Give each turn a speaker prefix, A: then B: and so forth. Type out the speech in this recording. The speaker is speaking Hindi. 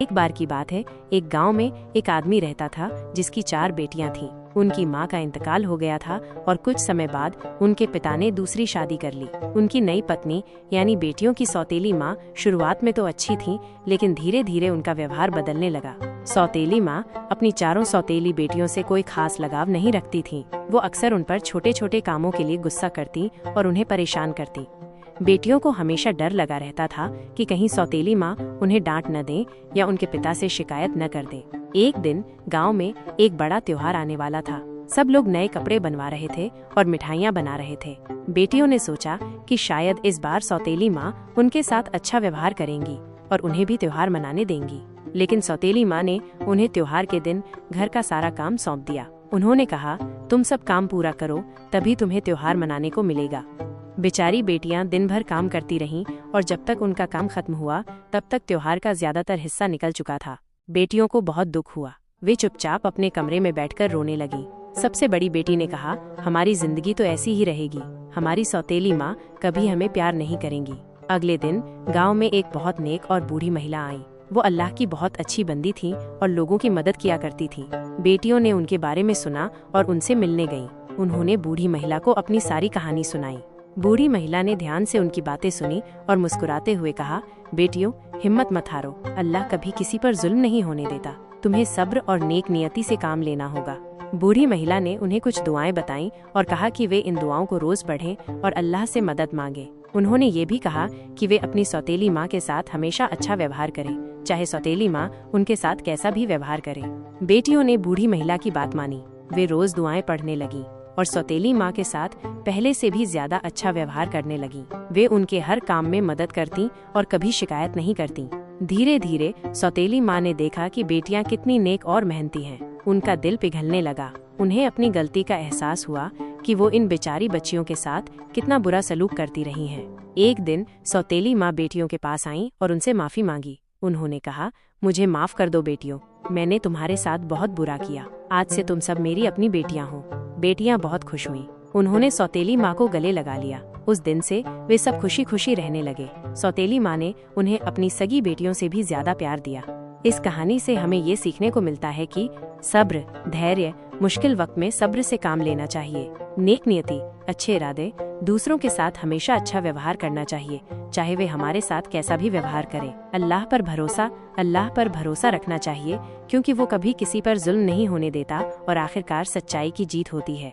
A: एक बार की बात है, एक गांव में एक आदमी रहता था जिसकी 4 बेटियां थीं। उनकी मां का इंतकाल हो गया था और कुछ समय बाद उनके पिता ने दूसरी शादी कर ली। उनकी नई पत्नी यानी बेटियों की सौतेली मां शुरुआत में तो अच्छी थी, लेकिन धीरे धीरे उनका व्यवहार बदलने लगा। सौतेली मां अपनी 4 सौतेली बेटियों से कोई खास लगाव नहीं रखती थीं। वो अक्सर उन पर छोटे छोटे कामों के लिए गुस्सा करती और उन्हें परेशान करती। बेटियों को हमेशा डर लगा रहता था कि कहीं सौतेली माँ उन्हें डांट न दे या उनके पिता से शिकायत न कर दे। एक दिन गांव में एक बड़ा त्योहार आने वाला था। सब लोग नए कपड़े बनवा रहे थे और मिठाइयाँ बना रहे थे। बेटियों ने सोचा कि शायद इस बार सौतेली माँ उनके साथ अच्छा व्यवहार करेंगी और उन्हें भी त्योहार मनाने देंगी। लेकिन सौतेली माँ ने उन्हें त्योहार के दिन घर का सारा काम सौंप दिया। उन्होंने कहा, तुम सब काम पूरा करो, तभी तुम्हें त्योहार मनाने को मिलेगा। बेचारी बेटियां दिन भर काम करती रहीं और जब तक उनका काम खत्म हुआ तब तक त्योहार का ज्यादातर हिस्सा निकल चुका था। बेटियों को बहुत दुख हुआ। वे चुपचाप अपने कमरे में बैठकर रोने लगी। सबसे बड़ी बेटी ने कहा, हमारी जिंदगी तो ऐसी ही रहेगी। हमारी सौतेली माँ कभी हमें प्यार नहीं करेंगी। अगले दिन गाँव में एक बहुत नेक और बूढ़ी महिला आई। वो अल्लाह की बहुत अच्छी बंदी थी और लोगों की मदद किया करती थी। बेटियों ने उनके बारे में सुना और उनसे मिलने गईं। उन्होंने बूढ़ी महिला को अपनी सारी कहानी सुनाई। बूढ़ी महिला ने ध्यान से उनकी बातें सुनी और मुस्कुराते हुए कहा, बेटियों, हिम्मत मत हारो। अल्लाह कभी किसी पर जुल्म नहीं होने देता। तुम्हें सब्र और नेक नियति से काम लेना होगा। बूढ़ी महिला ने उन्हें कुछ दुआएं बताईं और कहा कि वे इन दुआओं को रोज पढ़ें और अल्लाह से मदद मांगे। उन्होंने ये भी कहा कि वे अपनी सौतेली माँ के साथ हमेशा अच्छा व्यवहार करें, चाहे सौतेली माँ उनके साथ कैसा भी व्यवहार करे। बेटियों ने बूढ़ी महिला की बात मानी। वे रोज दुआएं पढ़ने लगी और सौतेली माँ के साथ पहले से भी ज्यादा अच्छा व्यवहार करने लगी। वे उनके हर काम में मदद करती और कभी शिकायत नहीं करती। धीरे धीरे सौतेली माँ ने देखा कि बेटियां कितनी नेक और मेहनती हैं। उनका दिल पिघलने लगा। उन्हें अपनी गलती का एहसास हुआ कि वो इन बेचारी बच्चियों के साथ कितना बुरा सलूक करती रही हैं। एक दिन सौतेली माँ बेटियों के पास आईं और उनसे माफी मांगी। उन्होंने कहा, मुझे माफ कर दो बेटियों, मैंने तुम्हारे साथ बहुत बुरा किया। आज से तुम सब मेरी अपनी बेटियां हो। बेटियां बहुत खुश हुईं। उन्होंने सौतेली माँ को गले लगा लिया। उस दिन से वे सब खुशी खुशी रहने लगे। सौतेली माँ ने उन्हें अपनी सगी बेटियों से भी ज्यादा प्यार दिया। इस कहानी से हमें ये सीखने को मिलता है कि सब्र, धैर्य, मुश्किल वक्त में सब्र से काम लेना चाहिए। नेक नियति, अच्छे इरादे, दूसरों के साथ हमेशा अच्छा व्यवहार करना चाहिए, चाहे वे हमारे साथ कैसा भी व्यवहार करें। अल्लाह पर भरोसा रखना चाहिए, क्योंकि वो कभी किसी पर जुल्म नहीं होने देता और आखिरकार सच्चाई की जीत होती है।